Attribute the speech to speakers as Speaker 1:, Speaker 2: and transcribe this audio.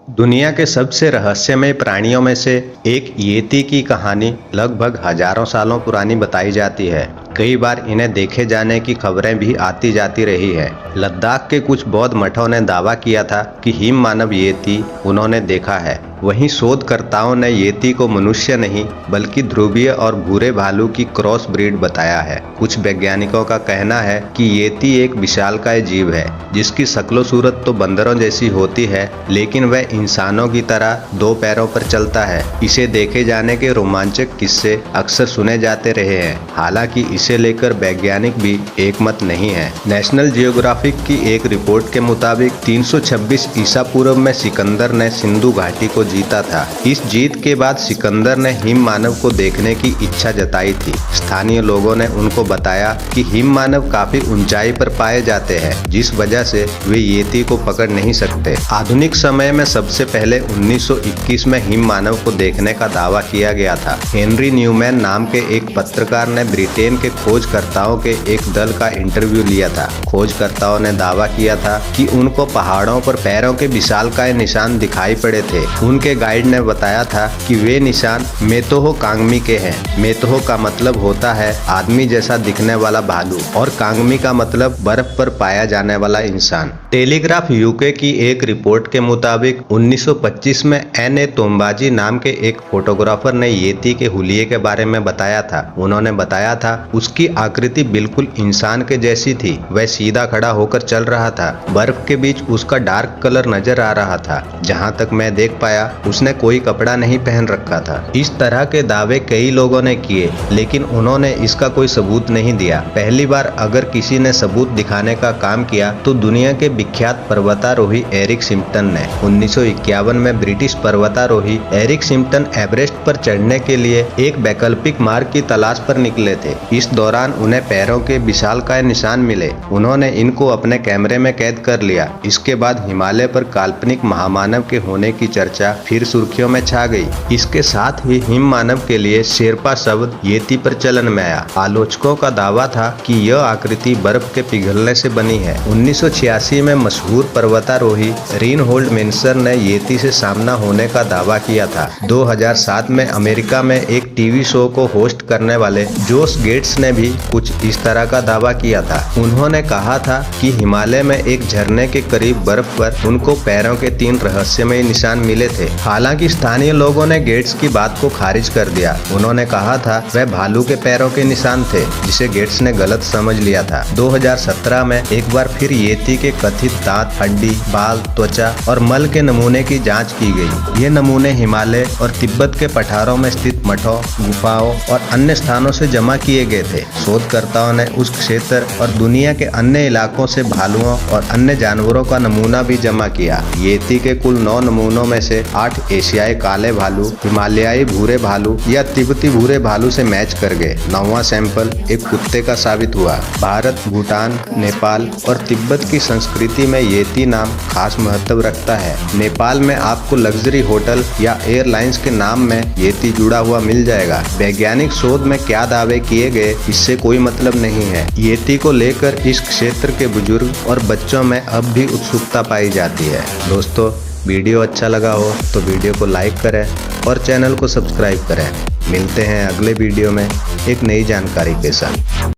Speaker 1: दुनिया के सबसे रहस्यमय प्राणियों में से एक येती की कहानी लगभग हजारों सालों पुरानी बताई जाती है। कई बार इन्हें देखे जाने की खबरें भी आती जाती रही है। लद्दाख के कुछ बौद्ध मठों ने दावा किया था कि हिम मानव येती उन्होंने देखा है। वहीं शोधकर्ताओं ने येती को मनुष्य नहीं बल्कि ध्रुवीय और भूरे भालू की क्रॉस ब्रीड बताया है। कुछ वैज्ञानिकों का कहना है कि येती एक विशालकाय जीव है जिसकी शक्ल सूरत तो बंदरों जैसी होती है, लेकिन वह इंसानों की तरह दो पैरों पर चलता है। इसे देखे जाने के रोमांचक किस्से अक्सर सुने जाते रहे हैं। हालांकि इसे लेकर वैज्ञानिक भी एकमत नहीं है। नेशनल जियोग्राफिक की एक रिपोर्ट के मुताबिक 326 ईसा पूर्व में सिकंदर ने सिंधु घाटी को जीता था। इस जीत के बाद सिकंदर ने हिम मानव को देखने की इच्छा जताई थी। स्थानीय लोगों ने उनको बताया कि हिम मानव काफी ऊंचाई पर पाए जाते हैं, जिस वजह से वे येती को पकड़ नहीं सकते। आधुनिक समय में सबसे पहले 1921 में हिम मानव को देखने का दावा किया गया था। हेनरी न्यूमैन नाम के एक पत्रकार ने ब्रिटेन के खोजकर्ताओं के एक दल का इंटरव्यू लिया था। खोजकर्ताओं ने दावा किया था कि उनको पहाड़ों पर पैरों के विशालकाय निशान दिखाई पड़े थे। उनके गाइड ने बताया था कि वे निशान मेतोहो कांगमी के हैं। मेतोहो का मतलब होता है आदमी जैसा दिखने वाला भालू और कांगमी का मतलब बर्फ पर पाया जाने वाला इंसान। टेलीग्राफ यूके की एक रिपोर्ट के मुताबिक 1925 में एन ए तोम्बाजी नाम के एक फोटोग्राफर ने येती के हुलिये के बारे में बताया था। उन्होंने बताया था उसकी आकृति बिल्कुल इंसान के जैसी थी। वह सीधा खड़ा होकर चल रहा था। बर्फ के बीच उसका डार्क कलर नजर आ रहा था। जहां तक मैं देख पाया उसने कोई कपड़ा नहीं पहन रखा था। इस तरह के दावे कई लोगों ने किए, लेकिन उन्होंने इसका कोई सबूत नहीं दिया। पहली बार अगर किसी ने सबूत दिखाने का काम किया तो दुनिया के विख्यात पर्वतारोही एरिक सिम्पटन ने। 1951 में ब्रिटिश पर्वतारोही एरिक सिम्पटन एवरेस्ट पर चढ़ने के लिए एक वैकल्पिक मार्ग की तलाश पर निकले थे। इस दौरान उन्हें पैरों के विशालकाय निशान मिले। उन्होंने इनको अपने कैमरे में कैद कर लिया। इसके बाद हिमालय पर काल्पनिक महामानव के होने की चर्चा फिर सुर्खियों में छा गई। इसके साथ ही हिम मानव के लिए शेरपा शब्द येती पर चलन में आया। आलोचकों का दावा था कि यह आकृति बर्फ के पिघलने से बनी है। 1986 में मशहूर पर्वतारोही रीनहोल्ड मेंसर ने येती से सामना होने का दावा किया था। 2007 में अमेरिका में एक टीवी शो को होस्ट करने वाले जोश गेट्स ने भी कुछ इस तरह का दावा किया था। उन्होंने कहा था कि हिमालय में एक झरने के करीब बर्फ पर उनको पैरों के 3 रहस्यमय निशान मिले थे। हालांकि स्थानीय लोगों ने गेट्स की बात को खारिज कर दिया। उन्होंने कहा था वह भालू के पैरों के निशान थे, जिसे गेट्स ने गलत समझ लिया था। 2017 में एक बार फिर येती के कथित दांत, हड्डी, बाल, त्वचा और मल के नमूने की जांच की गई। ये नमूने हिमालय और तिब्बत के पठारों में स्थित मठों, गुफाओं और अन्य स्थानों से जमा किए गए थे। शोधकर्ताओं ने उस क्षेत्र और दुनिया के अन्य इलाकों से भालुओं और अन्य जानवरों का नमूना भी जमा किया। येती के कुल 9 नमूनों में से 8 एशियाई काले भालू, हिमालयाई भूरे भालू या तिब्बती भूरे भालू से मैच कर गए। 9वां सैंपल एक कुत्ते का साबित हुआ। भारत, भूटान, नेपाल और तिब्बत की संस्कृति में येती नाम खास महत्व रखता है। नेपाल में आपको लग्जरी होटल या एयरलाइंस के नाम में येती जुड़ा हुआ मिल जाएगा। वैज्ञानिक शोध में क्या दावे किए गए इससे कोई मतलब नहीं है। येती को लेकर इस क्षेत्र के बुजुर्ग और बच्चों में अब भी उत्सुकता पाई जाती है। दोस्तों, वीडियो अच्छा लगा हो तो वीडियो को लाइक करें और चैनल को सब्सक्राइब करें। मिलते हैं अगले वीडियो में एक नई जानकारी के साथ।